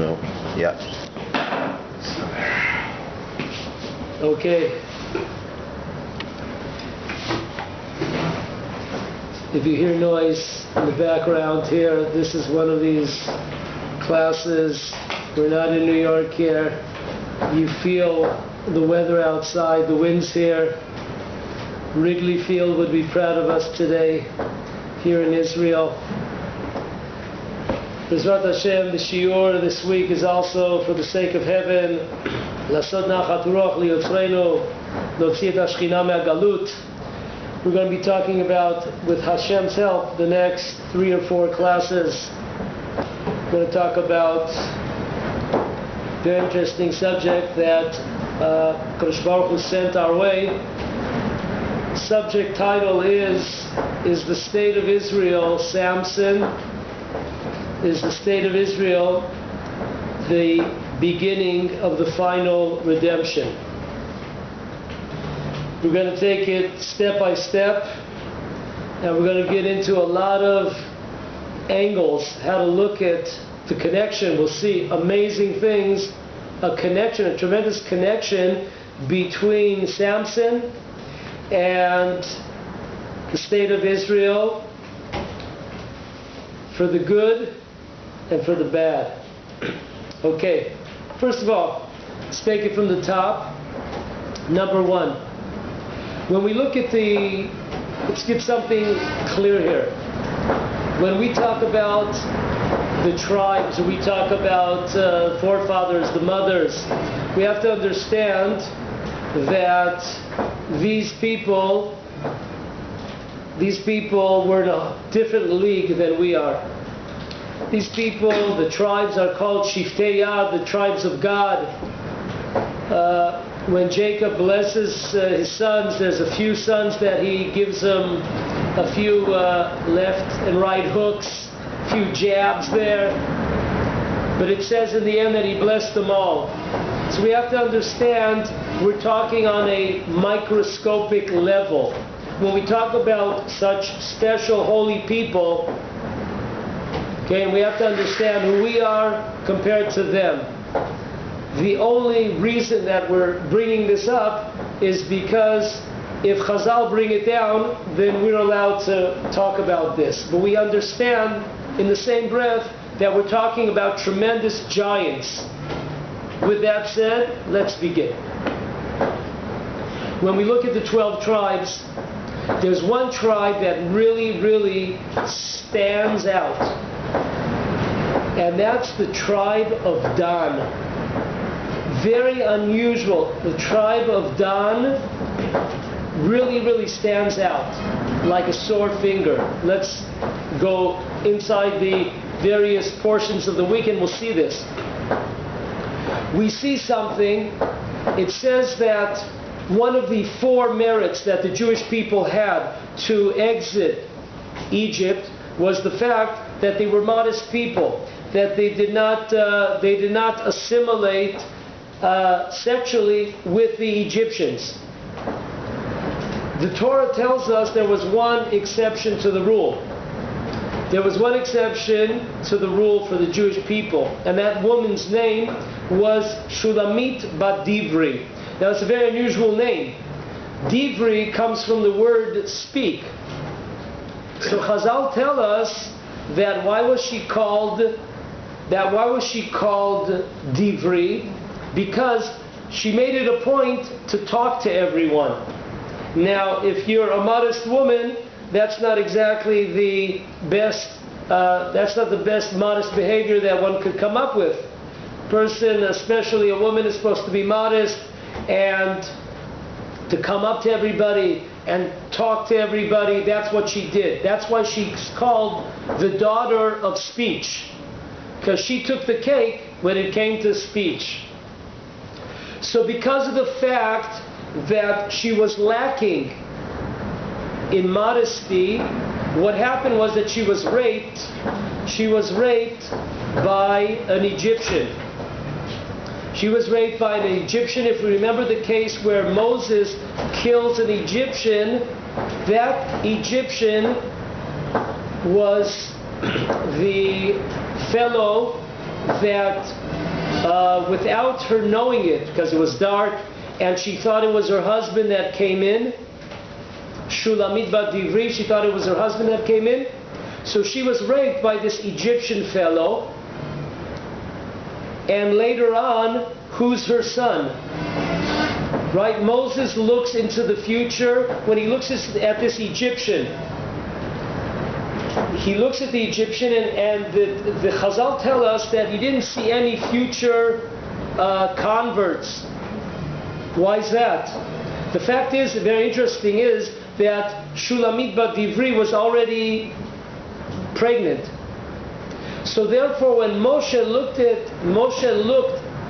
No. Yeah. Okay. If you hear noise in the background here, this is one of these classes. We're not in New York here. You feel the weather outside, the wind's here. Wrigley Field would be proud of us today here in Israel. B'ezrat Hashem, the Shiur this week is also for the sake of heaven. Lasod nachat ruach liyotzreinu, lotzi et hashchina me'galut. We're going to be talking about, with Hashem's help, the next 3 or 4 classes. We're going to talk about a very interesting subject that Kadosh Baruch Hu sent our way. Subject title is the state of Israel, Samson? Is the state of Israel the beginning of the final redemption? We're going to take it step by step, and we're going to get into a lot of angles, how to look at the connection. We'll see amazing things, a connection, a tremendous connection between Samson and the state of Israel for the good and for the bad. Okay, first of all, let's take it from the top. Number 1. When we look at let's get something clear here. When we talk about the tribes, we talk about forefathers, the mothers, we have to understand that these people were in a different league than we are. These people, the tribes, are called Shiftei Yad, the tribes of God. When Jacob blesses his sons, there's a few sons that he gives them a few left and right hooks, a few jabs there. But it says in the end that he blessed them all. So we have to understand we're talking on a microscopic level. When we talk about such special holy people, okay, and we have to understand who we are compared to them. The only reason that we're bringing this up is because if Chazal bring it down, then we're allowed to talk about this. But we understand in the same breath that we're talking about tremendous giants. With that said, let's begin. When we look at the 12 tribes, there's one tribe that really, really stands out. And that's the tribe of Dan. Very unusual. The tribe of Dan really, really stands out like a sore finger. Let's go inside the various portions of the weekend. We'll see this. We see something. It says that one of the 4 merits that the Jewish people had to exit Egypt was the fact that they were modest people, that they did not assimilate sexually with the Egyptians. The Torah tells us there was one exception to the rule. There was one exception to the rule for the Jewish people, and that woman's name was Shulamit bat Divri. Now it's a very unusual name. Divri comes from the word speak. So Chazal tell us that why was she called Divri? Because she made it a point to talk to everyone. Now, if you're a modest woman, that's not exactly the best. That's not the best modest behavior that one could come up with. Person, especially a woman, is supposed to be modest and to come up to everybody and talk to everybody. That's what she did. That's why she's called the daughter of speech, because she took the cake when it came to speech. So because of the fact that she was lacking in modesty, what happened was that she was raped. She was raped by an Egyptian. She was raped by an Egyptian. If we remember the case where Moses kills an Egyptian, that Egyptian was the fellow that without her knowing it, because it was dark, and she thought it was her husband that came in, Shulamit bat Divri, she thought it was her husband that came in, so she was raped by this Egyptian fellow, and later on, who's her son? Right? Moses looks into the future. When he looks at this Egyptian, he looks at the Egyptian, and the Chazal tell us that he didn't see any future converts. Why is that? The fact is, very interesting, is that Shulamit bat Divri was already pregnant. So therefore, when Moshe looked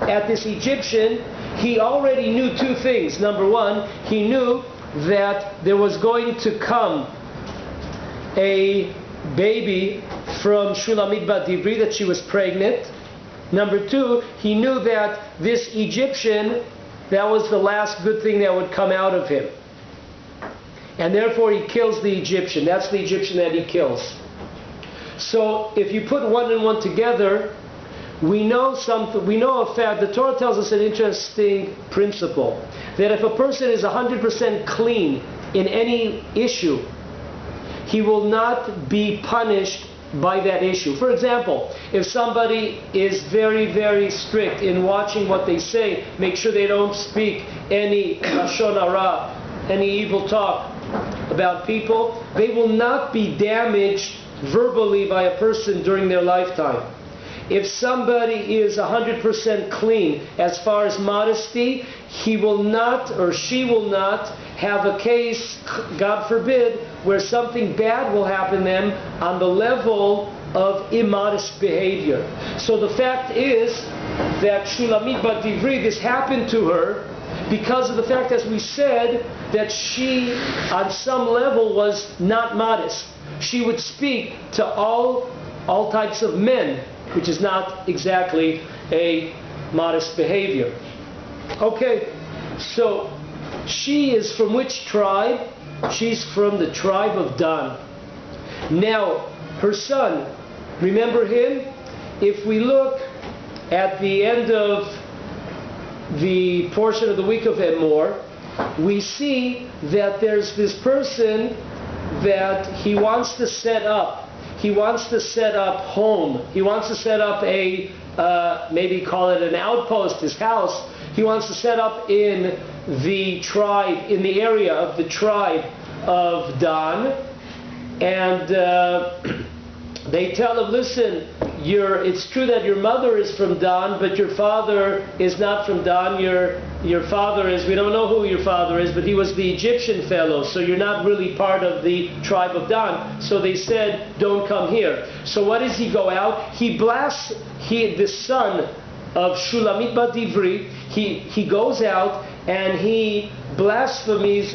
at this Egyptian, he already knew two things. Number one, he knew that there was going to come a baby from Shulamit bat Divri, that she was pregnant. Number two, he knew that this Egyptian, that was the last good thing that would come out of him. And therefore he kills the Egyptian. That's the Egyptian that he kills. So if you put one and one together, we know something. We know a fact. The Torah tells us an interesting principle, that if a person is 100% clean in any issue, he will not be punished by that issue. For example, if somebody is very, very strict in watching what they say, make sure they don't speak any lashon hara, any evil talk about people, they will not be damaged verbally by a person during their lifetime. If somebody is 100% clean as far as modesty, he will not, or she will not, have a case, God forbid, where something bad will happen to them on the level of immodest behavior. So the fact is that Shulamit bat Divri, this happened to her because of the fact, as we said, that she on some level was not modest. She would speak to all types of men, which is not exactly a modest behavior. Okay, so she is from which tribe? She's from the tribe of Dan. Now, her son, remember him? If we look at the end of the portion of the week of Emor, we see that there's this person that he wants to set up. He wants to set up home. He wants to set up a, maybe call it an outpost, his house. He wants to set up in the tribe, in the area of the tribe of Dan. And they tell him, listen, it's true that your mother is from Dan, but your father is not from Dan. Your father is, we don't know who your father is, but he was the Egyptian fellow, so you're not really part of the tribe of Dan. So they said, don't come here. So what does he go out? He blasts, the son of Shulamit bat Divri, he goes out and he blasphemies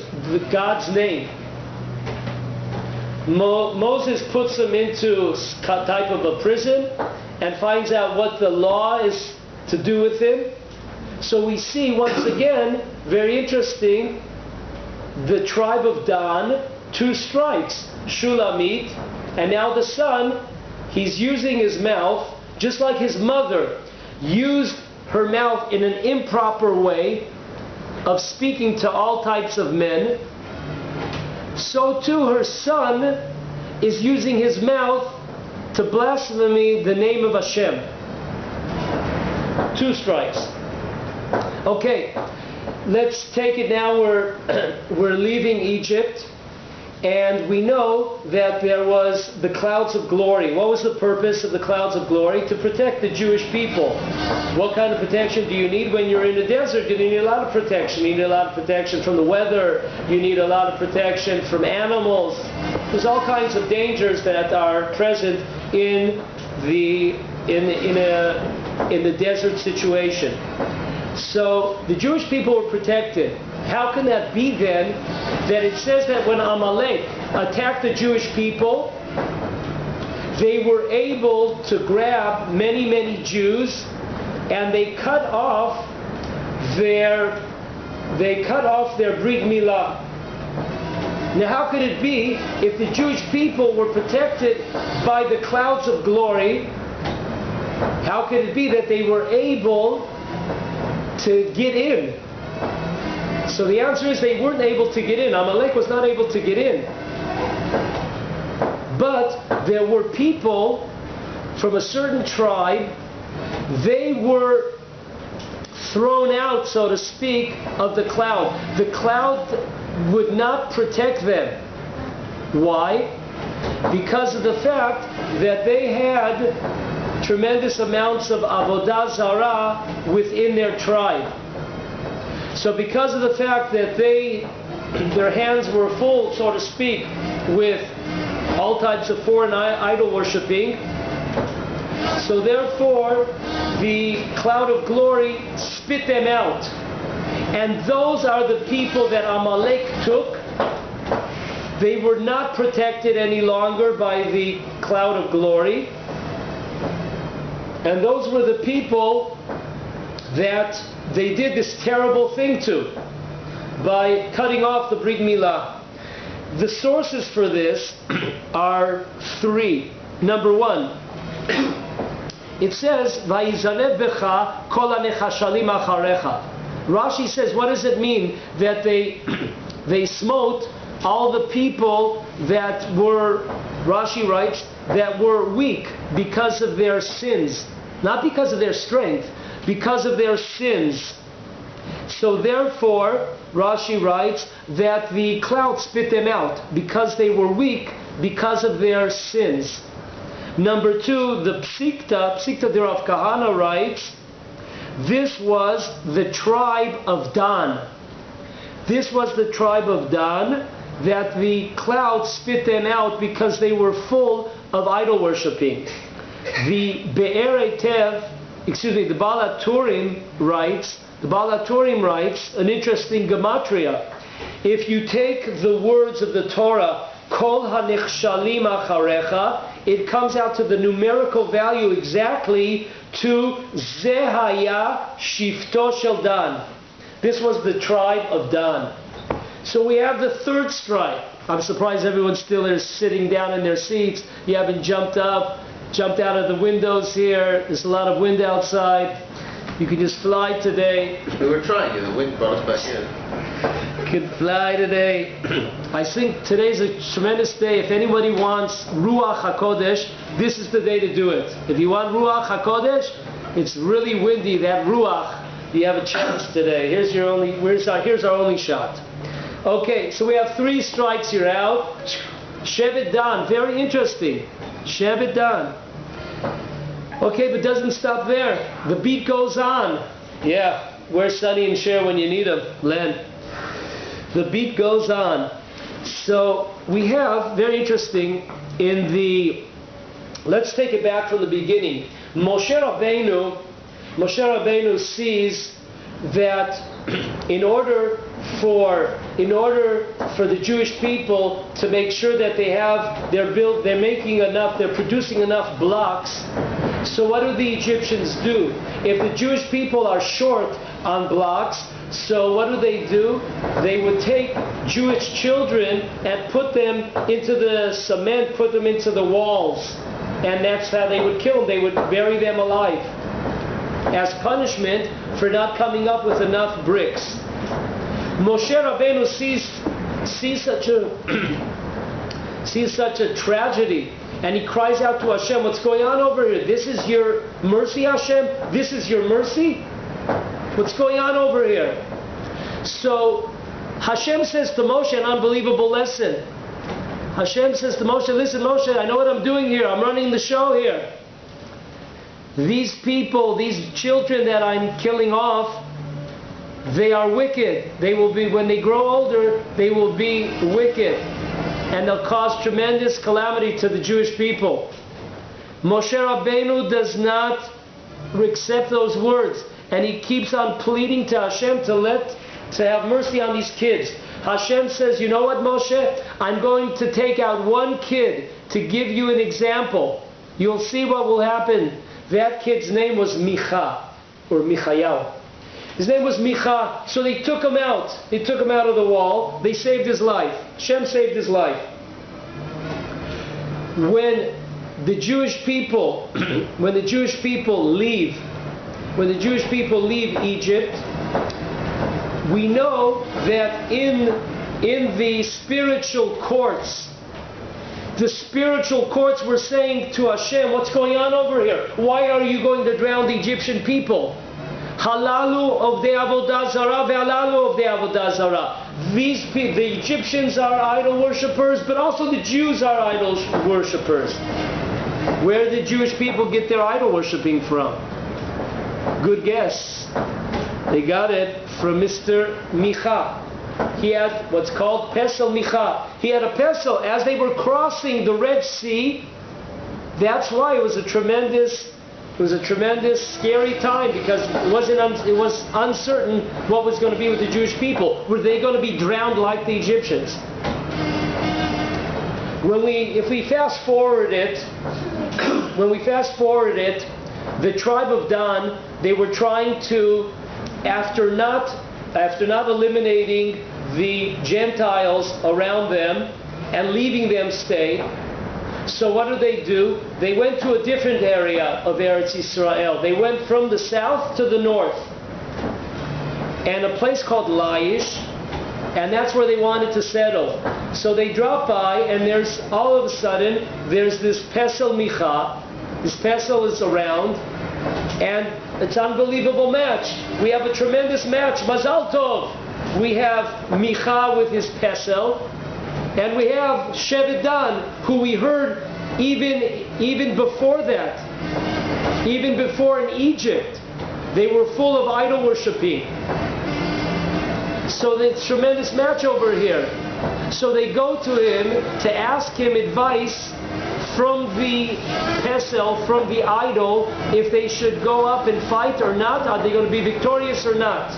God's name. Moses puts him into a type of a prison and finds out what the law is to do with him. So we see once again, very interesting, the tribe of Dan, two strikes, Shulamit, and now the son, he's using his mouth, just like his mother used her mouth in an improper way of speaking to all types of men. So too her son is using his mouth to blaspheme the name of Hashem. Two strikes. Okay, let's take it now. We're leaving Egypt, and we know that there was the clouds of glory. What was the purpose of the clouds of glory? To protect the Jewish people. What kind of protection do you need when you're in the desert? You need a lot of protection. You need a lot of protection from the weather. You need a lot of protection from animals. There's all kinds of dangers that are present in the desert situation. So the Jewish people were protected. How can that be then, that it says that when Amalek attacked the Jewish people, they were able to grab many, many Jews, and they cut off their Brit Milah. Now how could it be, if the Jewish people were protected by the clouds of glory, how How could it be that they were able to get in? So the answer is they weren't able to get in. Amalek was not able to get in. But there were people from a certain tribe. They were thrown out, so to speak, of the cloud. The cloud would not protect them. Why? Because of the fact that they had tremendous amounts of avodah zarah within their tribe. So because of the fact that their hands were full, so to speak, with all types of foreign idol worshipping, so therefore the cloud of glory spit them out. And those are the people that Amalek took. They were not protected any longer by the cloud of glory. And those were the people that they did this terrible thing to by cutting off the Brit Milah. The sources for this are three. Number one, it says, "Vayizanev becha kol hanechashalim acharecha." Rashi says, what does it mean that they smote all the people that were, Rashi writes, that were weak because of their sins, not because of their strength, because of their sins. So therefore, Rashi writes that the cloud spit them out because they were weak because of their sins. Number two, the Psikta de Rav Kahana writes, this was the tribe of Dan. This was the tribe of Dan, that the cloud spit them out because they were full of idol worshipping. The the Baal HaTurim writes an interesting gematria. If you take the words of the Torah, Kol hanichshalim acharecha, it comes out to the numerical value exactly to Zehaya Shifto Shel Dan. This was the tribe of Dan. So we have the third stripe. I'm surprised everyone still is sitting down in their seats. You haven't jumped out of the windows here. There's a lot of wind outside. You can just fly today. We were trying. The wind brought us back in. You can fly today. I think today's a tremendous day. If anybody wants Ruach HaKodesh, this is the day to do it. If you want Ruach HaKodesh, it's really windy. That Ruach, you have a chance today. Here's our only shot. Okay, so we have three strikes here out. Shevet Dan, very interesting. Shevet Dan. Okay, but doesn't stop there. The beat goes on. Yeah, where's Sonny and Cher when you need them? Len. The beat goes on. So we have, very interesting, let's take it back from the beginning. Moshe Rabbeinu sees that in order for the Jewish people to make sure that they're producing enough blocks. So what do the Egyptians do? If the Jewish people are short on blocks, so what do? They would take Jewish children and put them into the cement, put them into the walls, and that's how they would kill them. They would bury them alive as punishment for not coming up with enough bricks. Moshe Rabbeinu sees such a tragedy, and he cries out to Hashem, what's going on over here? This is your mercy, Hashem? This is your mercy? What's going on over here? So Hashem says to Moshe an unbelievable lesson. Hashem says to Moshe, listen Moshe, I know what I'm doing here. I'm running the show here. These people, these children that I'm killing off, they are wicked. They will be, when they grow older, they will be wicked. And they'll cause tremendous calamity to the Jewish people. Moshe Rabbeinu does not accept those words. And he keeps on pleading to Hashem to have mercy on these kids. Hashem says, you know what, Moshe? I'm going to take out one kid to give you an example. You'll see what will happen. That kid's name was Micha, or Michael. His name was Micha. So they took him out. They took him out of the wall. They saved his life. Hashem saved his life. When the Jewish people, when the Jewish people leave Egypt, we know that in the spiritual courts were saying to Hashem, what's going on over here? Why are you going to drown the Egyptian people? Halalu of the Avodah Zarah, ve'halalu of the Avodah Zarah. The Egyptians are idol worshippers, but also the Jews are idol worshippers. Where did Jewish people get their idol worshipping from? Good guess. They got it from Mr. Micha. He had what's called Pesel Micha. He had a pesel as they were crossing the Red Sea. That's why it was a tremendous scary time, because it was uncertain what was going to be with the Jewish people. Were they going to be drowned like the Egyptians? If we fast forward it, the tribe of Dan, they were trying to, after not eliminating the Gentiles around them and leaving them stay. So what did they do? They went to a different area of Eretz Yisrael. They went from the south to the north, and a place called Laish, and that's where they wanted to settle. So they drop by, and all of a sudden there's this Pesel Micha. This Pesel is around, and it's an unbelievable match. We have a tremendous match. Mazal Tov. We have Micha with his Pesel, and we have Shevet Dan, who we heard even before that, even before in Egypt, they were full of idol worshipping. So it's a tremendous match over here. So they go to him to ask him advice from the Pesel, from the idol, if they should go up and fight or not. Are they going to be victorious or not?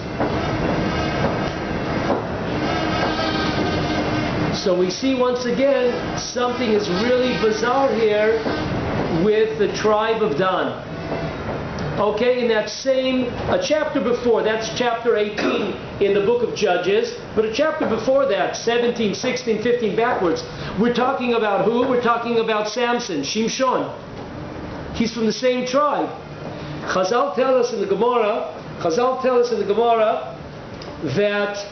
So we see once again something is really bizarre here with the tribe of Dan. Okay, in that same, a chapter before, that's chapter 18 in the book of Judges, but a chapter before that, 17, 16, 15 backwards, we're talking about who? We're talking about Samson, Shimshon. He's from the same tribe. Chazal tell us in the Gemara that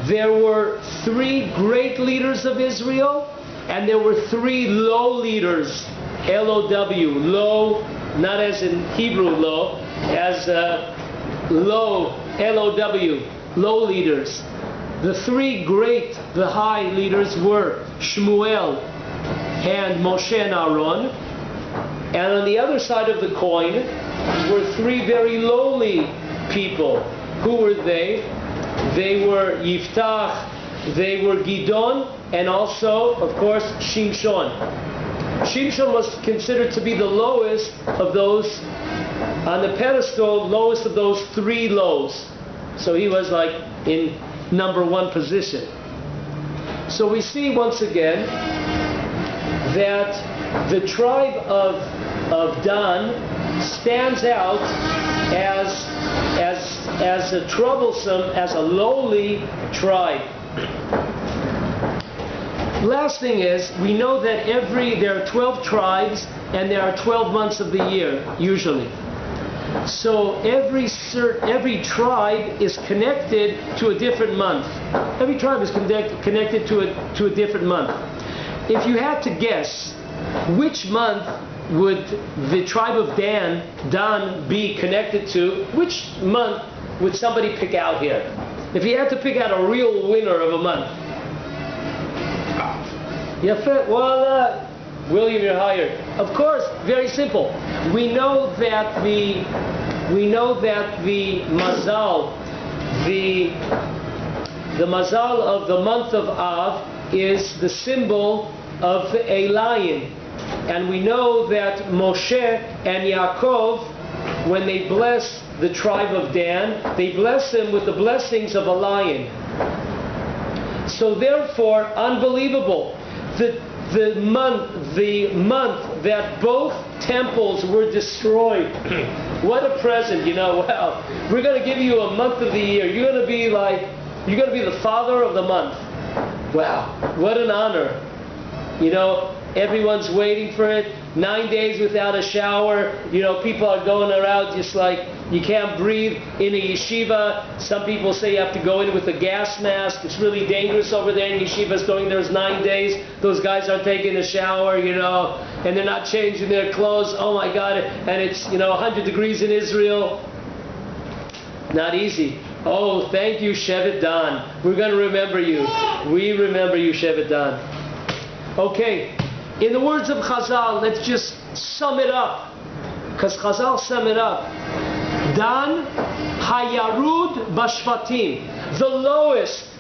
there were 3 great leaders of Israel, and there were 3 low leaders, L-O-W, low, not as in Hebrew low, as low, L-O-W, low leaders. The 3 great, the high leaders were Shmuel and Moshe and Aaron. And on the other side of the coin were 3 very lowly people. Who were they? They were Yiftach, they were Gidon, and also, of course, Shimshon. Shimshon was considered to be the lowest of those, on the pedestal, lowest of those 3 lows. So he was like in number 1 position. So we see once again that the tribe of Dan stands out as a troublesome, as a lowly tribe. Last thing is, we know that there are 12 tribes and there are 12 months of the year, usually. So every tribe is connected to a different month. Every tribe is connected to a different month. If you had to guess, which month would the tribe of Dan be connected to? Which month would somebody pick out here? If you had to pick out a real winner of a month. Well, William, you're hired. Of course, very simple. We know that the mazal, the mazal of the month of Av is the symbol of a lion. And we know that Moshe and Yaakov, when they bless the tribe of Dan, they bless them with the blessings of a lion. So therefore, unbelievable. The month that both temples were destroyed. What a present, wow. We're going to give you a month of the year. You're going to be the father of the month. Wow, what an honor. Everyone's waiting for it. 9 days without a shower. People are going around just like you can't breathe in a yeshiva. Some people say you have to go in with a gas mask. It's really dangerous over there in yeshivas. Going there's 9 days. Those guys aren't taking a shower, and they're not changing their clothes. Oh my God! And it's 100 degrees in Israel. Not easy. Oh, thank you, Shevet Dan. We're going to remember you. We remember you, Shevet Dan. Okay, in the words of Chazal, let's just sum it up. Because Chazal sum it up. Dan Hayarud Bashvatim. The lowest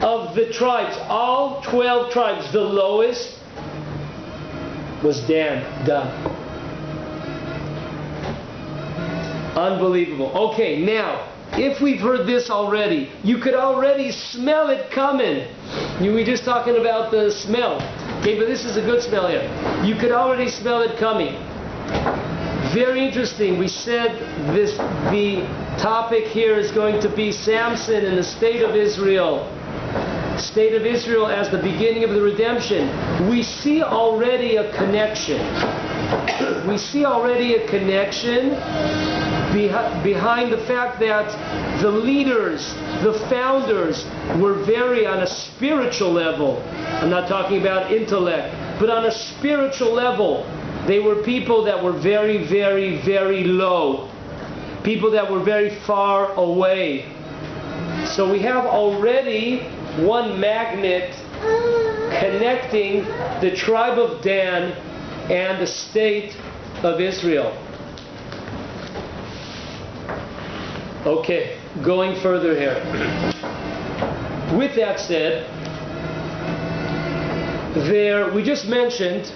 of the tribes, all 12 tribes, the lowest was Dan. Unbelievable. Okay, now, if we've heard this already, you could already smell it coming. We were just talking about the smell. Okay, but this is a good smell here. You could already smell it coming. Very interesting. We said the topic here is going to be Samson and the state of Israel. State of Israel as the beginning of the redemption. We see already a connection. We see already a connection behind the fact that the leaders, the founders, were very on a spiritual level. I'm not talking about intellect, but on a spiritual level, they were people that were very, very, very low. People that were very far away. So we have already one magnet connecting the tribe of Dan and the state of Israel. Okay, going further here. With that said, we just mentioned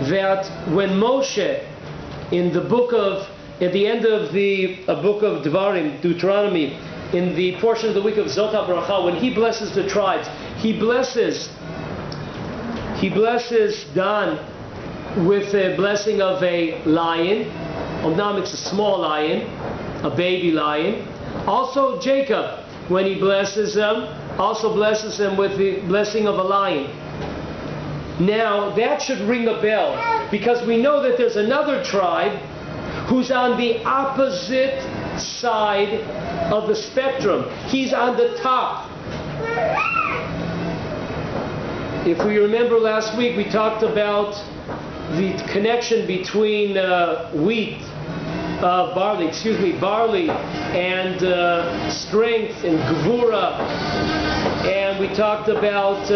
that when Moshe, at the end of the book of Devarim, Deuteronomy, in the portion of the week of Zot HaBracha, when he blesses the tribes, he blesses Dan with a blessing of a lion. Omnam, it's a small lion, a baby lion. Also Jacob, when he blesses them, also blesses them with the blessing of a lion. Now that should ring a bell, because we know that there's another tribe who's on the opposite side of the spectrum. He's on the top. If we remember last week, we talked about the connection between barley and strength and gvura, and we talked about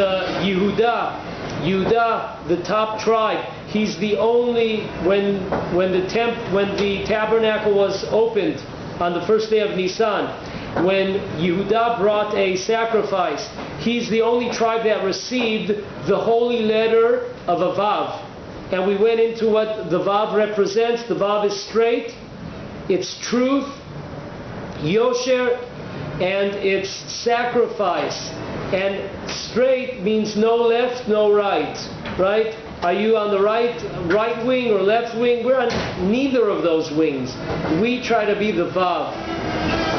Yehuda, the top tribe. He's the only, when the tabernacle was opened on the first day of Nisan, when Yehuda brought a sacrifice, he's the only tribe that received the holy letter of a Vav. And we went into what the Vav represents. The Vav is straight, it's truth, Yosher, and it's sacrifice. And straight means no left, no right, right? Are you on the right wing or left wing? We're on neither of those wings. We try to be the Vav.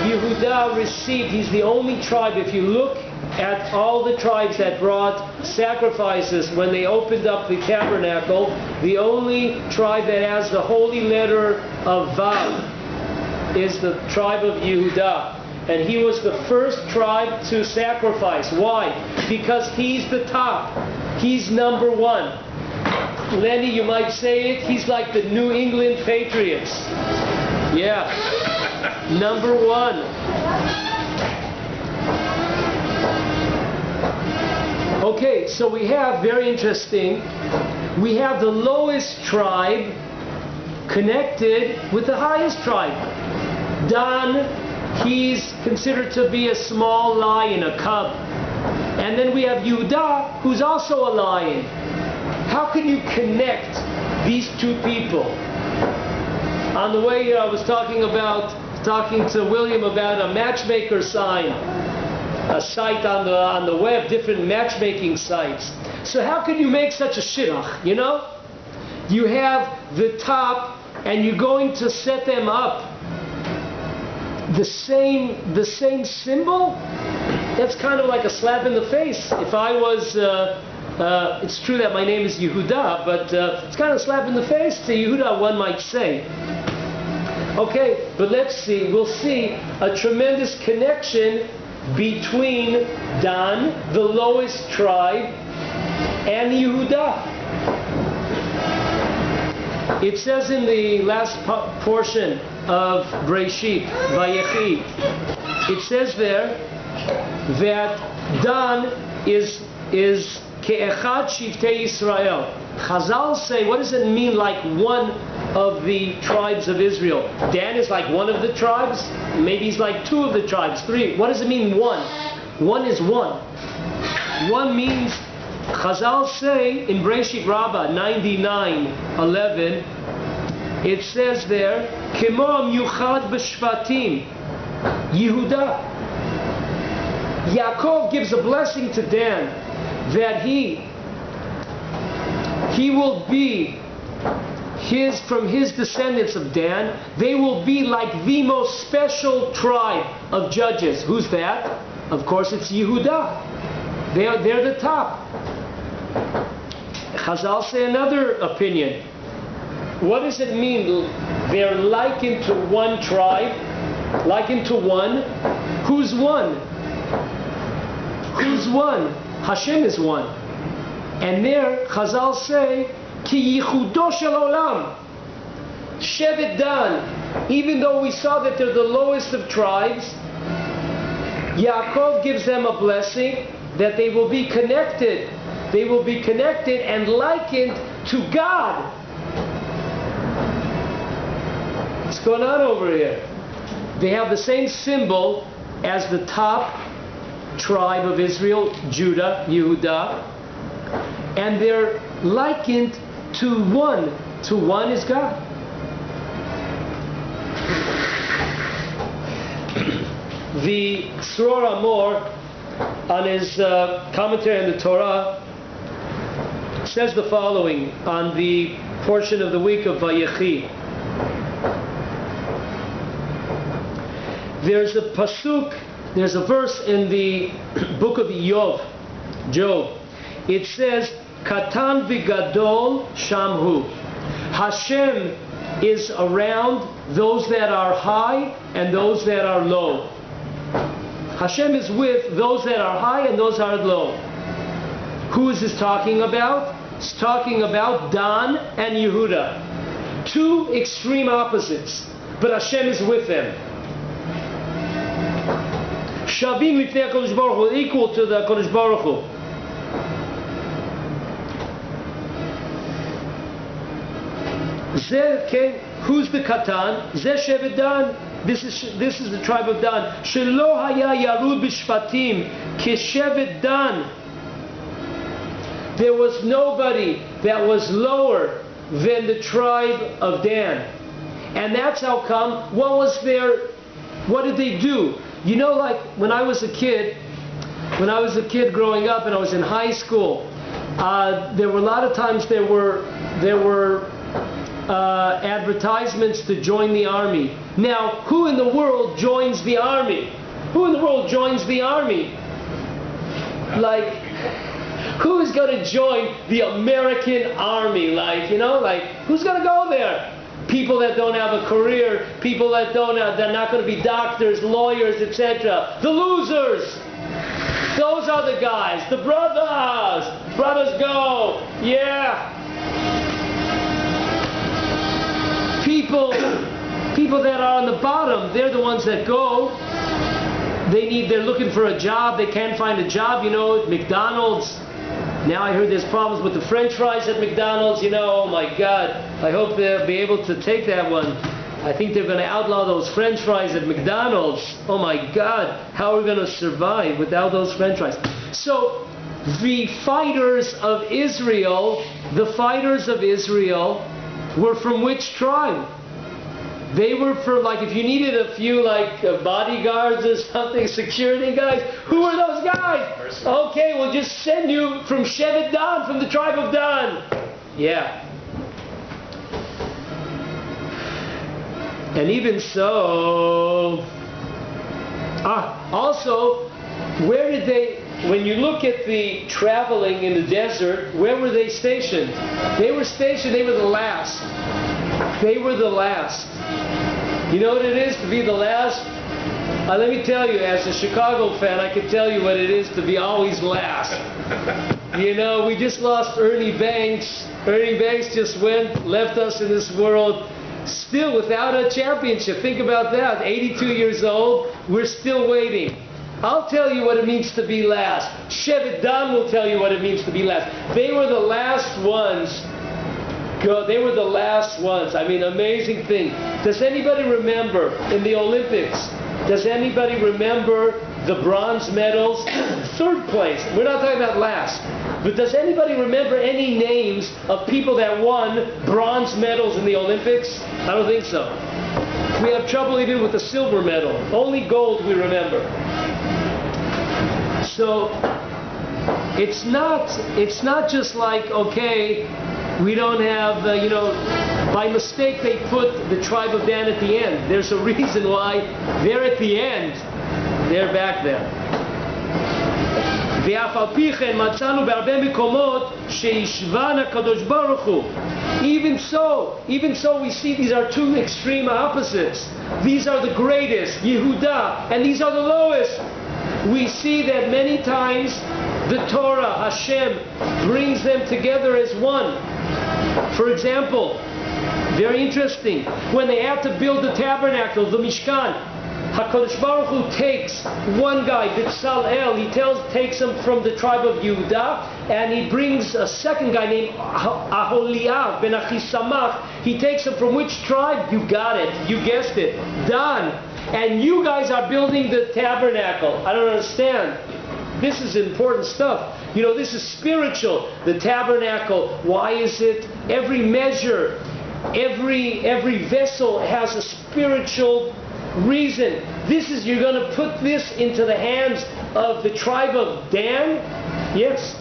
Yehuda received, he's the only tribe, if you look at all the tribes that brought sacrifices when they opened up the tabernacle, the only tribe that has the holy letter of Vav is the tribe of Yehuda. And he was the first tribe to sacrifice. Why? Because he's the top. He's number one. Lenny, you might say it, he's like the New England Patriots. Yeah. Number one. Okay, so we have, very interesting, we have the lowest tribe connected with the highest tribe. Dan, he's considered to be a small lion, a cub. And then we have Yehuda, who's also a lion. How can you connect these two people? On the way here, I was talking to William about a matchmaker sign, a site on the web, different matchmaking sites. So how can you make such a shidduch, you know? You have the top, and you're going to set them up the same symbol? That's kind of like a slap in the face. If I was it's true that my name is Yehuda, but it's kind of a slap in the face to Yehuda, one might say. Okay, but let's see. We'll see a tremendous connection between Dan, the lowest tribe, and Yehuda. It says in the last portion of Breshit, Vayechi, it says there that Dan is Ke'echad Shivtei Yisrael. Chazal say, what does it mean like one of the tribes of Israel? Dan is like one of the tribes? Maybe he's like two of the tribes, three. What does it mean one? One is one. One means, Chazal say in Breshit Rabbah 99:11, it says there, Kemo Yuchad B'Shvatim, Yehuda. Yaakov gives a blessing to Dan that he will be from his descendants of Dan, they will be like the most special tribe of judges. Who's that? Of course it's Yehuda. They're the top. Chazal say another opinion. What does it mean? They're likened to one tribe, likened to one. Who's one? Who's one? Hashem is one. And there, Chazal say, Ki yichudo shel olam. Shevet Dan. Even though we saw that they're the lowest of tribes, Yaakov gives them a blessing that they will be connected. They will be connected and likened to God. What's going on over here? They have the same symbol as the top tribe of Israel, Judah, Yehuda, and they're likened to one. To one is God. The Sror Amor, on his commentary on the Torah, says the following on the portion of the week of Vayechi. There's a pasuk, there's a verse in the book of Job. It says, Katan v'gadol shamhu. Hashem is around those that are high and those that are low. Hashem is with those that are high and those that are low. Who is this talking about? It's talking about Dan and Yehuda. Two extreme opposites, but Hashem is with them. Shavim lifnei HaKadosh Baruch Hu, equal to the HaKadosh Baruch Hu. Who's the Katan? Zeh Shevet Dan. This is the tribe of Dan. Shelo haya yarud b'shvatim keshevet Dan. There was nobody that was lower than the tribe of Dan. And that's how come, what did they do? You know, like when I was a kid growing up and I was in high school, there were a lot of times there were advertisements to join the army. Now, who in the world joins the army? Who in the world joins the army? Like, who is going to join the American army? Like, who's going to go there? People that don't have a career, people that they're not going to be doctors, lawyers, etc. The losers. Those are the guys. The brothers. Brothers go. Yeah. People that are on the bottom, they're the ones that go. They're looking for a job. They can't find a job, McDonald's. Now I heard there's problems with the French fries at McDonald's, oh my God. I hope they'll be able to take that one. I think they're going to outlaw those French fries at McDonald's. Oh my God, how are we going to survive without those French fries? So, the fighters of Israel were from which tribe? They were from, if you needed a few, bodyguards or something, security guys, who were those guys? Okay, we'll just send you from Shevet Dan, from the tribe of Dan. Yeah. And even so, also, where did they, when you look at the traveling in the desert, where were they stationed? They were the last. They were the last. You know what it is to be the last? Let me tell you, as a Chicago fan, I can tell you what it is to be always last. You know, we just lost Ernie Banks. Ernie Banks just left us in this world still without a championship. Think about that. 82 years old, we're still waiting. I'll tell you what it means to be last. Shevet Dan will tell you what it means to be last. They were the last ones. They were the last ones. I mean, amazing thing. Does anybody remember in the Olympics? Does anybody remember the bronze medals? Third place. We're not talking about last. But does anybody remember any names of people that won bronze medals in the Olympics? I don't think so. We have trouble even with the silver medal. Only gold we remember. So it's not just like, okay, we don't have, by mistake they put the tribe of Dan at the end. There's a reason why they're at the end. They're back there. Even so, we see these are two extreme opposites. These are the greatest, Yehuda, and these are the lowest. We see that many times the Torah, Hashem, brings them together as one. For example, very interesting, when they have to build the tabernacle, the Mishkan, HaKadosh Baruch Hu takes one guy, B'Tzalel, he takes him from the tribe of Yehuda, and he brings a second guy named Aholiab ben Achisamach. He takes him from which tribe? You got it. You guessed it. Dan. And you guys are building the tabernacle. I don't understand. This is important stuff. You know, this is spiritual. The tabernacle. Why is it? Every measure, every vessel has a spiritual reason. You're going to put this into the hands of the tribe of Dan? Yes.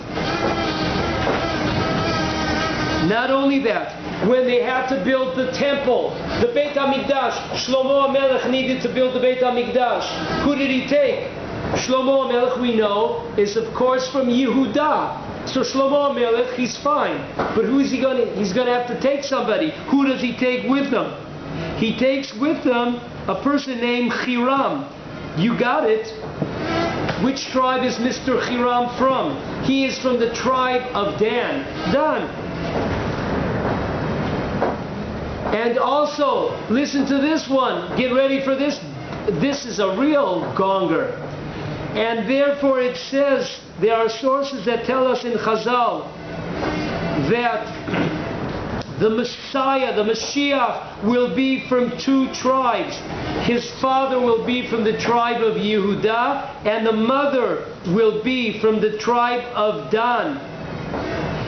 Not only that, when they had to build the temple, the Beit HaMikdash, Shlomo HaMelech needed to build the Beit HaMikdash. Who did he take? Shlomo HaMelech, we know, is of course from Yehuda. So Shlomo HaMelech, he's fine. But who is he going to? He's going to have to take somebody. Who does he take with him? He takes with him a person named Hiram. You got it. Which tribe is Mr. Hiram from? He is from the tribe of Dan. Dan. And also, listen to this one. Get ready for this. This is a real gonger. And therefore it says, there are sources that tell us in Chazal that the Messiah, the Mashiach, will be from two tribes. His father will be from the tribe of Yehuda, and the mother will be from the tribe of Dan.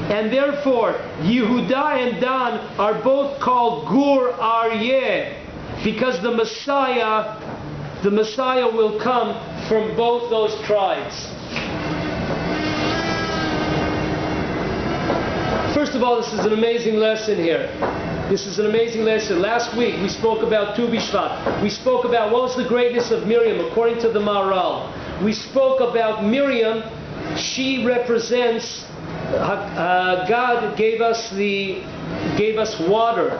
And therefore, Yehuda and Dan are both called Gur Aryeh, because the Messiah will come from both those tribes. First of all, this is an amazing lesson here. This is an amazing lesson. Last week we spoke about Tu B'Shvat. We spoke about what was the greatness of Miriam according to the Maharal. We spoke about Miriam. She represents God gave us water.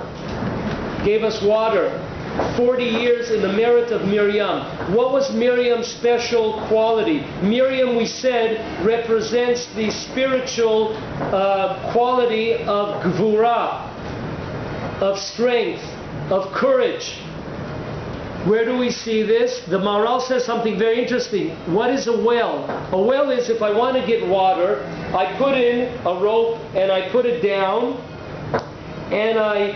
40 years in the merit of Miriam. What was Miriam's special quality? Miriam, we said, represents the spiritual quality of gvura, of strength, of courage. Where do we see this? The Maharal says something very interesting. What is a well? A well is, if I want to get water, I put in a rope and I put it down, and I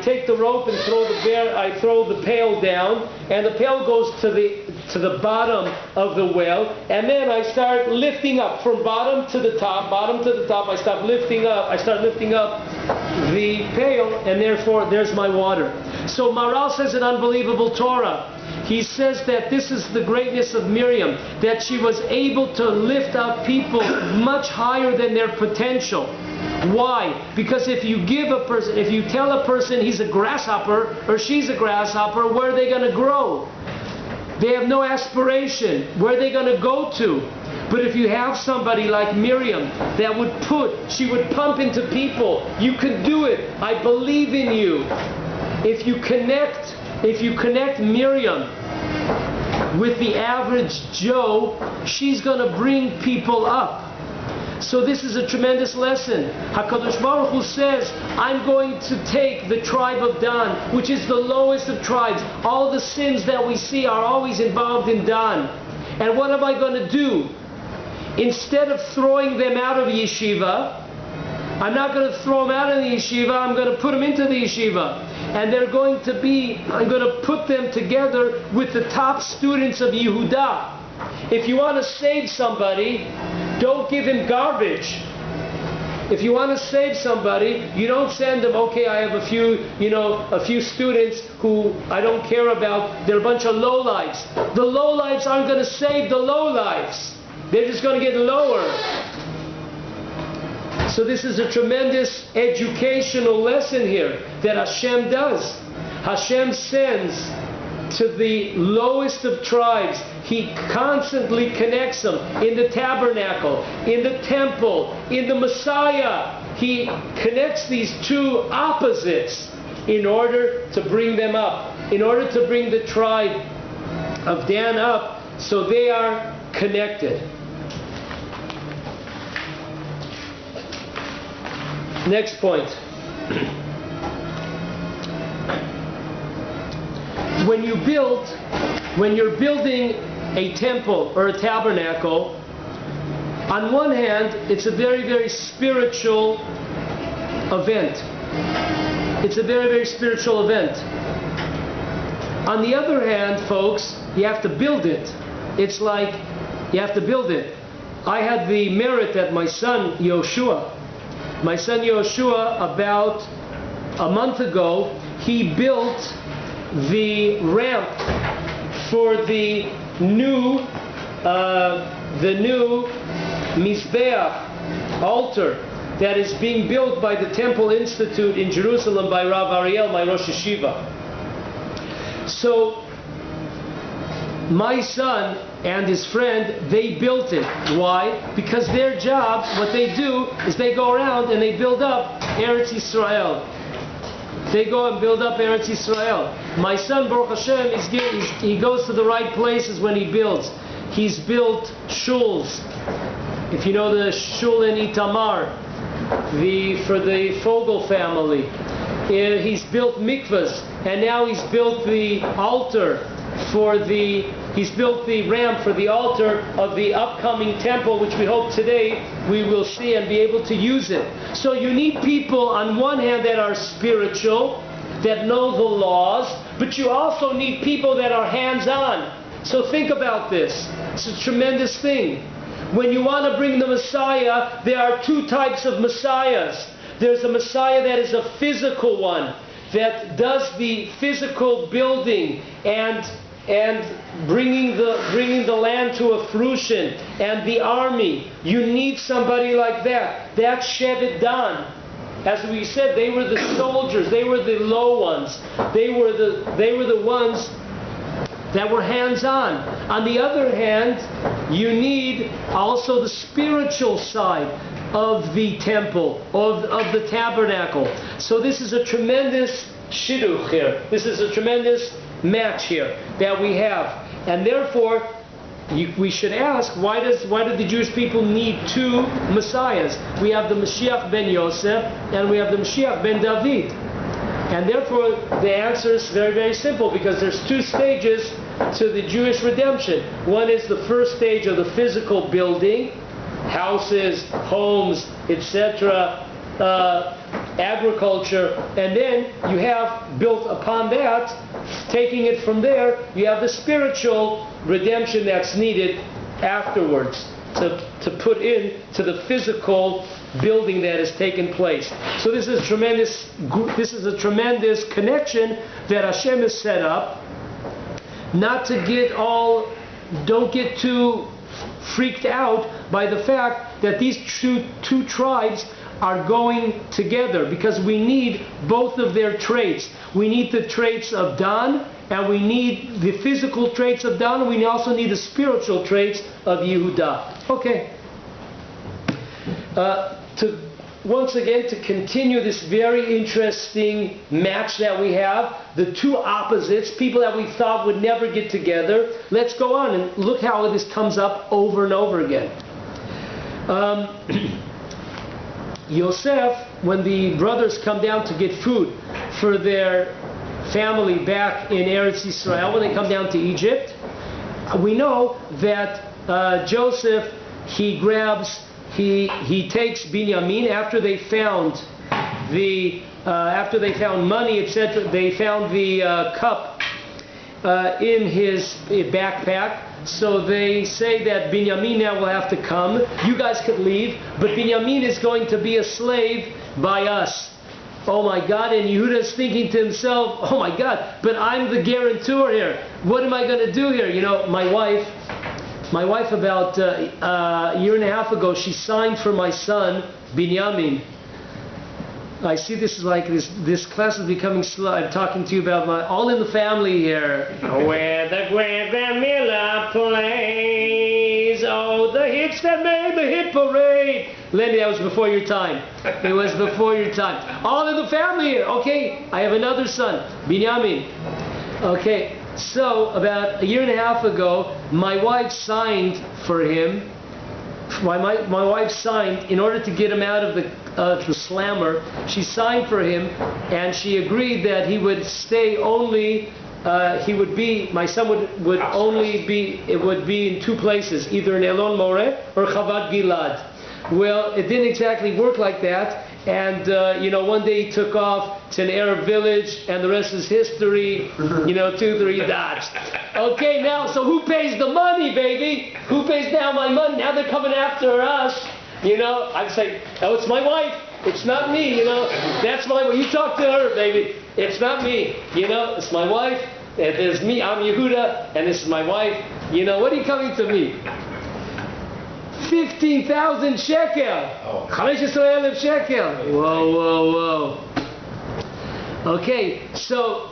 take the rope and I throw the pail down, and the pail goes to the bottom of the well, and then I start lifting up from bottom to the top. I start lifting up the pail, and therefore there's my water. So Maharal says an unbelievable Torah. He says that this is the greatness of Miriam, that she was able to lift up people much higher than their potential. Why? Because if you tell a person he's a grasshopper or she's a grasshopper, where are they going to grow? They have no aspiration. Where are they going to go to? But if you have somebody like Miriam that she would pump into people, you can do it. I believe in you. If you connect Miriam with the average Joe, she's going to bring people up. So this is a tremendous lesson. HaKadosh Baruch Hu says, I'm going to take the tribe of Dan, which is the lowest of tribes. All the sins that we see are always involved in Dan. And what am I going to do? Instead of throwing them out of yeshiva, I'm not going to throw them out of the yeshiva, I'm going to put them into the yeshiva. And I'm going to put them together with the top students of Yehuda. If you want to save somebody, don't give him garbage. If you want to save somebody, you don't send them, okay, I have a few students who I don't care about, they're a bunch of lowlifes. The lowlifes aren't going to save the lowlifes. They're just going to get lower. So this is a tremendous educational lesson here that Hashem does. Hashem sends to the lowest of tribes. He constantly connects them in the tabernacle, in the temple, in the Messiah. He connects these two opposites in order to bring them up, in order to bring the tribe of Dan up so they are connected. Next point. When you're building a temple or a tabernacle, on one hand, it's a very, very spiritual event. It's a very, very spiritual event. On the other hand, folks, you have to build it. It's like you have to build it. I had the merit that my son Yoshua, about a month ago, he built the ramp for the new Mizbeach altar that is being built by the Temple Institute in Jerusalem by Rav Ariel, my Rosh Yeshiva. So my son and his friend, they built it. Why? Because their job, what they do, is they go around and they build up Eretz Yisrael. They go and build up Eretz Yisrael. My son, Baruch Hashem, he goes to the right places when he builds. He's built shuls. If you know the shul in Itamar, for the Fogel family. He's built mikvahs, and now he's built the altar he's built the ramp for the altar of the upcoming temple, which we hope today we will see and be able to use it. So you need people on one hand that are spiritual, that know the laws, but you also need people that are hands-on. So think about this. It's a tremendous thing. When you want to bring the Messiah, there are two types of Messiahs. There's a Messiah that is a physical one, that does the physical building and bringing the land to a fruition, and the army. You need somebody like that. That's Shevet Dan. As we said, they were the soldiers. They were the low ones. They were the ones that were hands-on. On the other hand, you need also the spiritual side of the temple, of the tabernacle. So this is a tremendous shidduch here. This is a tremendous match here that we have. And therefore, we should ask, why do the Jewish people need two Messiahs? We have the Mashiach ben Yosef and we have the Mashiach ben David. And therefore, the answer is very, very simple, because there's two stages to the Jewish redemption. One is the first stage of the physical building, houses, homes, etc., agriculture, and then you have, built upon that, taking it from there, you have the spiritual redemption that's needed afterwards to put in to the physical building that has taken place. So this is a tremendous connection that Hashem has set up. Not to don't get too freaked out by the fact that these two tribes are going together because we need both of their traits. We need the traits of Dan, and we need the physical traits of Dan, and we also need the spiritual traits of Yehuda. Okay. Once again, to continue this very interesting match that we have, the two opposites, people that we thought would never get together, let's go on and look how this comes up over and over again. Yosef, when the brothers come down to get food for their family back in Eretz Yisrael, when they come down to Egypt, we know that Joseph, he takes Binyamin after they found money, etc. They found the cup in his backpack. So they say that Binyamin now will have to come. You guys could leave, but Binyamin is going to be a slave by us. Oh my God! And Yehuda is thinking to himself, "Oh my God! But I'm the guarantor here. What am I going to do here?" You know, my wife about a year and a half ago, she signed for my son, Binyamin. I see this is like this class is becoming slow. I'm talking to you about all in the family here. Where the Grand Miller plays, oh, the hits that made the hit parade. Lenny, that was before your time. It was before your time. All in the family here. Okay, I have another son, Binyamin. Okay. So, about a year and a half ago, my wife signed for him. My wife signed in order to get him out of the slammer. She signed for him, and she agreed that he would stay only. My son would only be. It would be in two places, either in Elon Moreh or Chavat Gilad. Well, it didn't exactly work like that. And, one day he took off to an Arab village, and the rest is history, 2-3 dots. Okay, now, so who pays the money, baby? Who pays now my money? Now they're coming after us. I'd say, oh, it's my wife. It's not me, That's my wife. You talk to her, baby. It's not me, It's my wife. There's me. I'm Yehuda, and this is my wife. What are you coming to me? 15,000 shekel. 15,000 shekel. Whoa. Okay, so,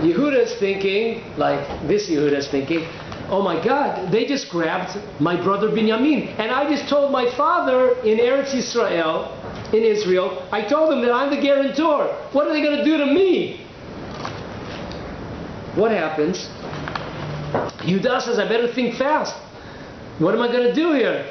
Yehuda's thinking, oh my God, they just grabbed my brother Binyamin. And I just told my father in Eretz Yisrael, in Israel, I told him that I'm the guarantor. What are they going to do to me? What happens? Yehuda says, I better think fast. What am I going to do here?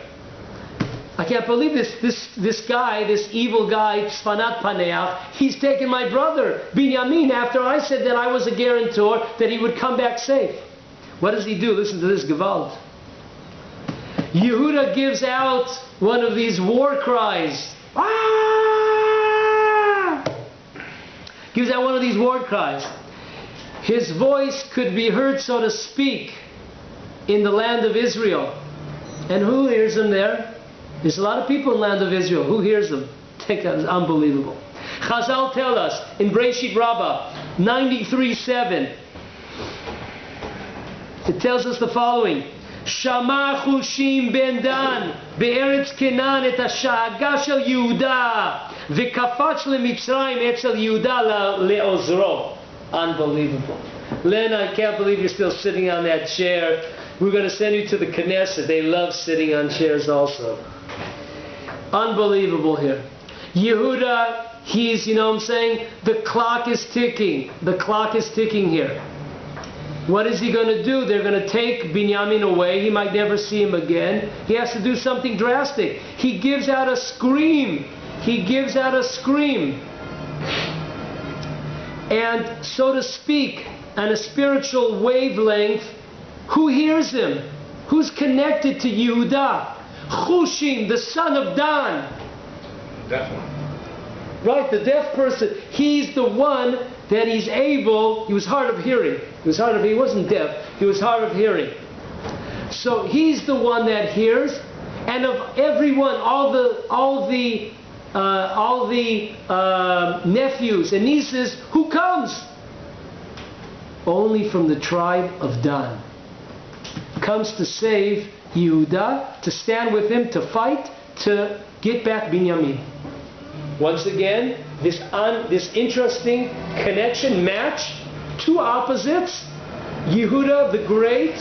I can't believe this guy, this evil guy, Tzfanat Paneach, he's taken my brother, Binyamin, after I said that I was a guarantor, that he would come back safe. What does he do? Listen to this, Gewalt. Yehuda gives out one of these war cries. Ah! Gives out one of these war cries. His voice could be heard, so to speak, in the land of Israel. And who hears him there? There's a lot of people in the land of Israel. Who hears them? It's unbelievable. Chazal tell us in Breshit Rabbah 93:7. It tells us the following: Shama Chushim ben Dan be'eretz Kenan et hasha'aga shel Yehuda v'kafach leMitzrayim etzel Yehuda le'ozro. Unbelievable. Len, I can't believe you're still sitting on that chair. We're going to send you to the Knesset. They love sitting on chairs also. Unbelievable here. Yehuda, he's, the clock is ticking. The clock is ticking here. What is he going to do? They're going to take Binyamin away. He might never see him again. He has to do something drastic. He gives out a scream. He gives out a scream. And, so to speak, on a spiritual wavelength, who hears him? Who's connected to Yehuda? Chushim, the son of Dan. Deaf one. Right, the deaf person. He's the one that he's able. He was hard of hearing. He wasn't deaf. He was hard of hearing. So he's the one that hears. And of everyone, all the nephews and nieces, who comes? Only from the tribe of Dan. Comes to save Yehuda, to stand with him, to fight, to get back Binyamin. Once again, this interesting connection, match, two opposites, Yehuda the great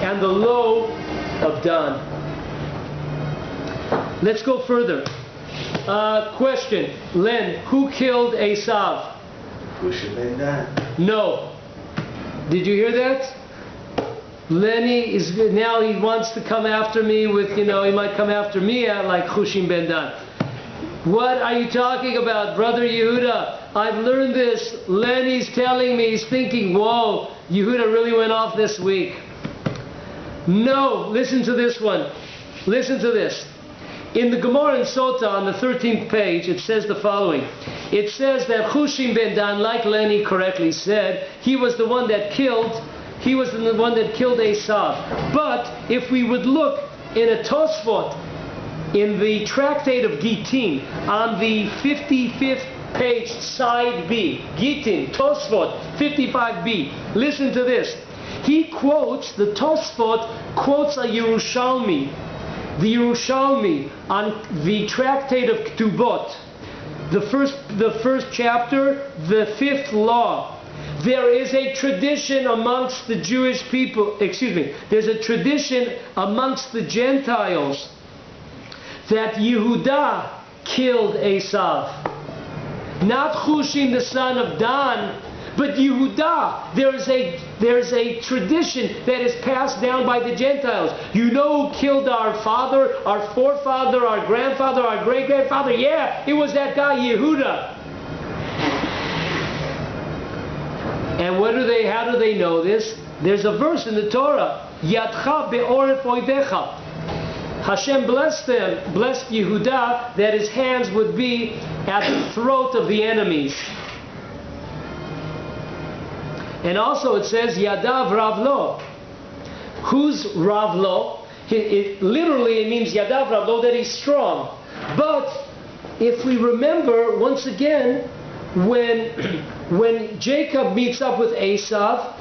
and the low of Dan. Let's go further. Question, Len, who killed Esav? No. Did you hear that? Lenny is now, he wants to come after me with, he might come after me like Hushim ben Dan. What are you talking about, Brother Yehuda? I've learned this. Lenny's telling me, he's thinking, whoa, Yehuda really went off this week. No, listen to this one. Listen to this. In the Gemara in Sota on the 13th page, it says the following. It says that Hushim ben Dan, like Lenny correctly said, he was the one that killed Esav. But if we would look in a Tosfot, in the tractate of Gittin, on the 55th page, side B, Gittin, Tosfot, 55b, listen to this. He quotes, the Tosfot quotes a Yerushalmi, the Yerushalmi on the tractate of Ketubot, the first chapter, the 5th law. There is a tradition amongst the Jewish people, there's a tradition amongst the Gentiles that Yehuda killed Esav. Not Hushim the son of Dan, but Yehuda. There's a tradition that is passed down by the Gentiles. You know who killed our father, our forefather, our grandfather, our great-grandfather? Yeah, it was that guy Yehuda. And how do they know this? There's a verse in the Torah, Yadcha be'oref oivecha. Hashem blessed Yehuda that his hands would be at the throat of the enemies. And also it says, Yadav Ravlo. Who's Ravlo? Literally it means Yadav Ravlo, that he's strong. But if we remember, once again, when Jacob meets up with Esav,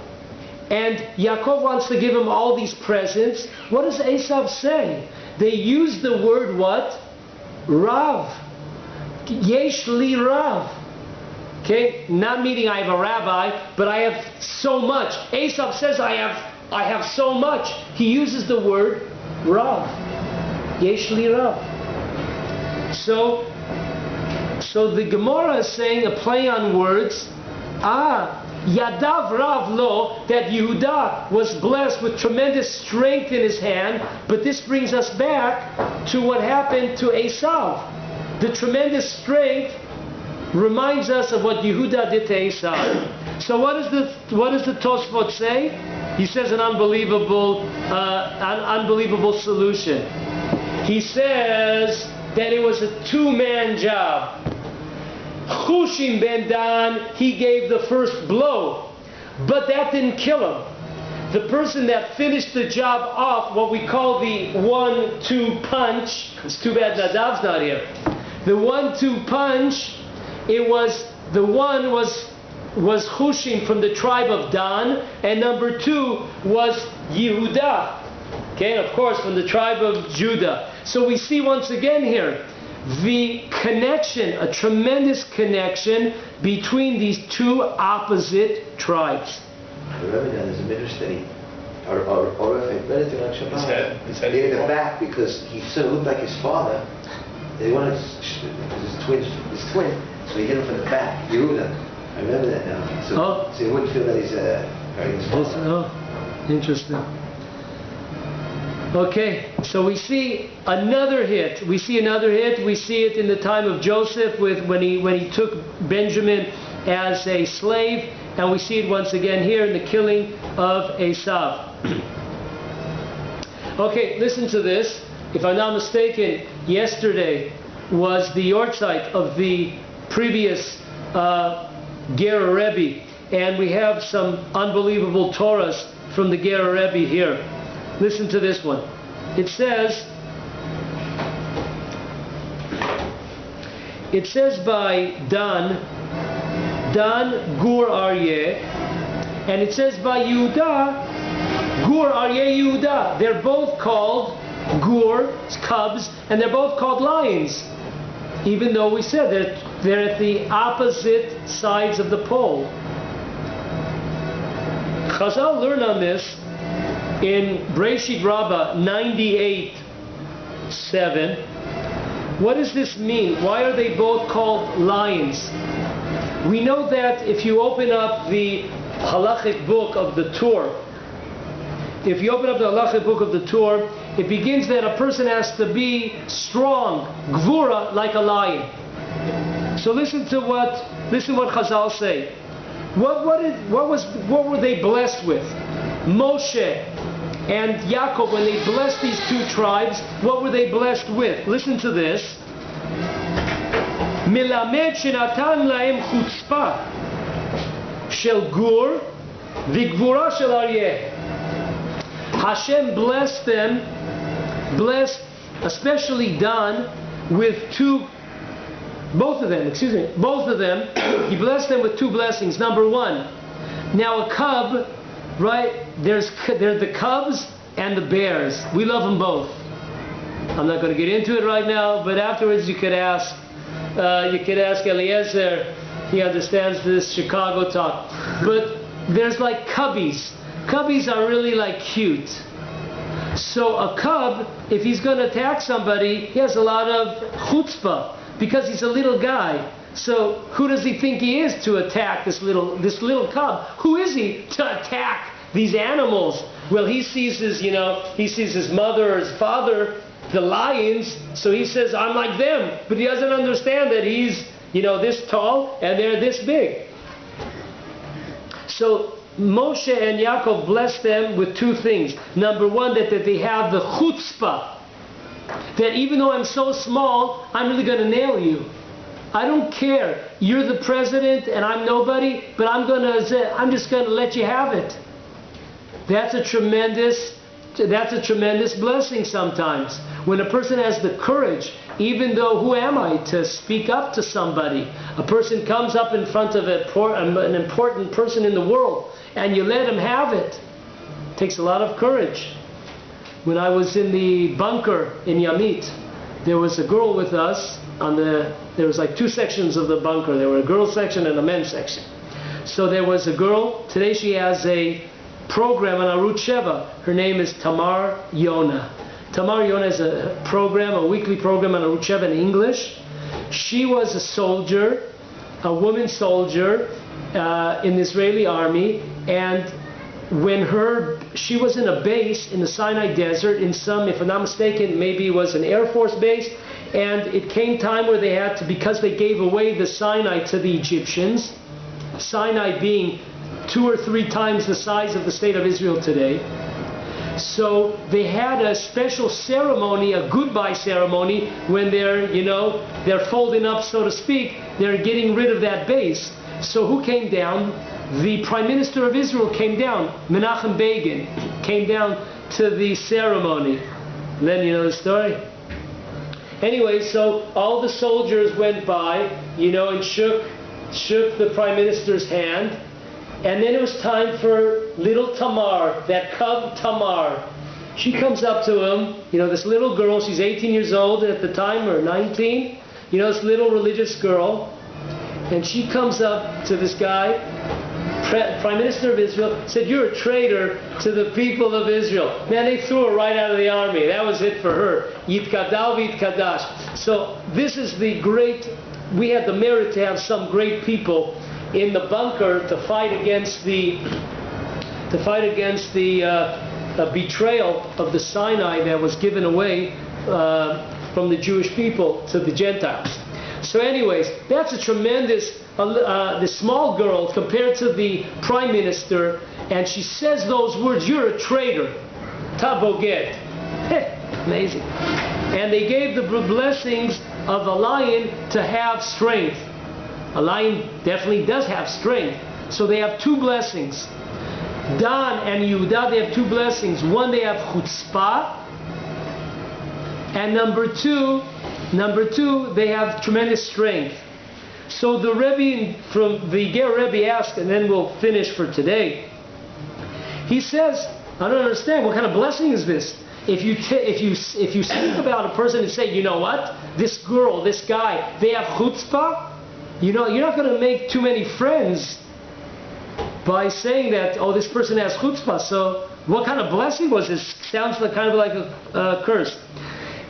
and Yaakov wants to give him all these presents, what does Esav say? They use the word what? Rav. Yesh li Rav. Okay? Not meaning I have a rabbi, but I have so much. Esav says I have so much. He uses the word Rav. Yesh li Rav. So the Gemara is saying, a play on words, Yadav Rav Lo, that Yehuda was blessed with tremendous strength in his hand, but this brings us back to what happened to Esav. The tremendous strength reminds us of what Yehuda did to Esav. So what does the Tosfot say? He says an unbelievable solution. He says that it was a two-man job. Hushim ben Dan, he gave the first blow, but that didn't kill him. The person that finished the job off, what we call the 1-2 punch, it's too bad Nadav's not here. The 1-2 punch, the one was Hushim from the tribe of Dan, and number 2 was Yehuda, okay, of course from the tribe of Judah. So we see once again here the connection, a tremendous connection between these two opposite tribes. Remember that there's a midrash study. Or if I read it on Shabbat, they gave it back because he sort of looked like his father. They wanted his twin, so he hit him from the back. Yehuda. I remember that now. So he wouldn't feel that he's hurting his father. Oh, interesting. Okay, so we see another hit. We see it in the time of Joseph when he took Benjamin as a slave, and we see it once again here in the killing of Esav. Okay, listen to this. If I'm not mistaken, yesterday was the yortzeit of the previous Ger Rebbe, and we have some unbelievable Torahs from the Ger Rebbe here. Listen to this one. It says by Dan Gur Aryeh, and it says by Yehuda Gur Aryeh Yehuda. They're both called Gur, cubs, and they're both called lions. Even though we said they're at the opposite sides of the pole. Chazal learn on this in Breshit Rabbah 98:7. What does this mean? Why are they both called lions? We know that if you open up the halachic book of the Torah, it begins that a person has to be strong, gvura, like a lion. So listen what Chazal say. What were they blessed with? Moshe and Yaakov, when they blessed these two tribes, what were they blessed with? Listen to this. Milamed shenatan lahem chutzpah shel gur v'gvura shel aryeh. Hashem blessed especially Dan with both of them, he blessed them with two blessings. Number one, now a cub, right, there's the cubs and the bears. We love them both. I'm not going to get into it right now, but afterwards you could ask Eliezer, he understands this Chicago talk. But there's like cubbies. Cubbies are really like cute. So a cub, if he's going to attack somebody, he has a lot of chutzpah because he's a little guy. So who does he think he is to attack this little cub? Who is he to attack these animals? Well, he sees his mother or his father, the lions, so he says, I'm like them. But he doesn't understand that he's, this tall and they're this big. So Moshe and Yaakov blessed them with two things. Number one, that they have the chutzpah, that even though I'm so small, I'm really going to nail you. I don't care. You're the president and I'm nobody, but I'm just going to let you have it. That's a tremendous blessing sometimes. When a person has the courage, even though who am I to speak up to somebody? A person comes up in front of an important person in the world and you let him have it. It takes a lot of courage. When I was in the bunker in Yamit, there was a girl with us there was like two sections of the bunker. There were a girls section and a men's section. So there was a girl, today she has a program on Arutz Sheva. Her name is Tamar Yona. Tamar Yona is a weekly program on Arutz Sheva in English. She was a soldier, a woman soldier in the Israeli army, and when she was in a base in the Sinai desert, if I'm not mistaken, maybe it was an Air Force base, and it came time where they had to, because they gave away the Sinai to the Egyptians, Sinai being 2 or 3 times the size of the state of Israel today. So they had a special ceremony, a goodbye ceremony, when they're folding up, so to speak, they're getting rid of that base. So who came down? The Prime Minister of Israel came down, Menachem Begin, came down to the ceremony. And then you know the story? Anyway, so all the soldiers went by, and shook the Prime Minister's hand. And then it was time for little Tamar, that cub Tamar. She comes up to him, this little girl, she's 18 years old at the time, or 19, this little religious girl. And she comes up to this guy, Prime Minister of Israel, said, you're a traitor to the people of Israel. Man, they threw her right out of the army. That was it for her. Yitkadal v'yitkadash. So this is we had the merit to have some great people in the bunker to fight against the betrayal of the Sinai that was given away from the Jewish people to the Gentiles. So anyways, that's a tremendous, the small girl compared to the Prime Minister, and she says those words, you're a traitor, taboged. Amazing. And they gave the blessings of a lion to have strength. A lion definitely does have strength. So they have two blessings. Dan and Yehuda, they have two blessings. One, they have chutzpah. And number two, they have tremendous strength. So the Rebbe, from the Ger Rebbe asked, and then we'll finish for today. He says, I don't understand. What kind of blessing is this? If you speak about a person and say, you know what, this girl, this guy, they have chutzpah, you know, you're not going to make too many friends by saying that, oh, this person has chutzpah. So what kind of blessing was this? Sounds like kind of like a curse.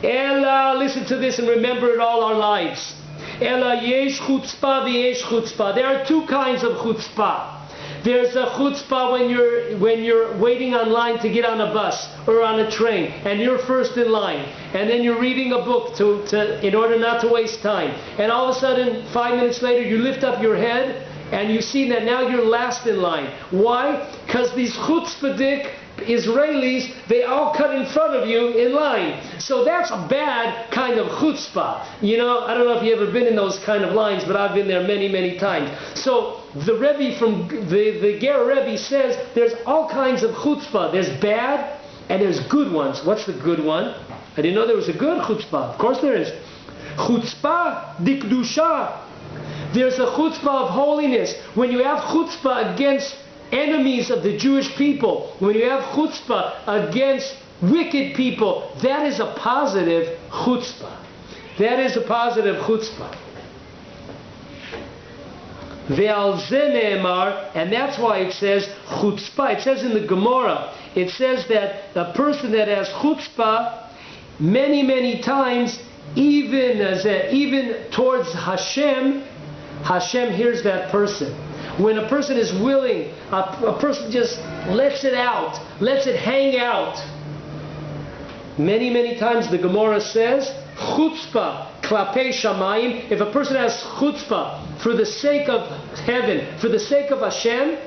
Ella, listen to this and remember it all our lives. Ella yesh chutzpah v'yesh chutzpah. There are two kinds of chutzpah. There's a chutzpah when you're waiting online to get on a bus or on a train, and you're first in line, and then you're reading a book in order not to waste time, and all of a sudden 5 minutes later you lift up your head and you see that now you're last in line. Why? Because these chutzpahdik Israelis, they all cut in front of you in line. So that's a bad kind of chutzpah. You know, I don't know if you've ever been in those kind of lines, but I've been there many, many times. So the Rebbe from the Ger Rebbe says there's all kinds of chutzpah. There's bad and there's good ones. What's the good one? I didn't know there was a good chutzpah. Of course there is. Chutzpah dikdusha. There's a chutzpah of holiness. When you have chutzpah against enemies of the Jewish people, when you have chutzpah against wicked people, that is a positive chutzpah. That is a positive chutzpah. Ve'al ze ne'emar, and that's why it says chutzpah. It says in the Gemara, it says that a person that has chutzpah, many, many times, even towards Hashem, Hashem hears that person. When a person is willing, a person just lets it out, lets it hang out. Many, many times the Gemara says, chutzpah klapei shamayim. If a person has chutzpah for the sake of heaven, for the sake of Hashem,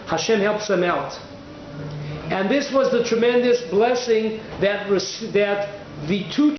Hashem helps them out. And this was the tremendous blessing that the two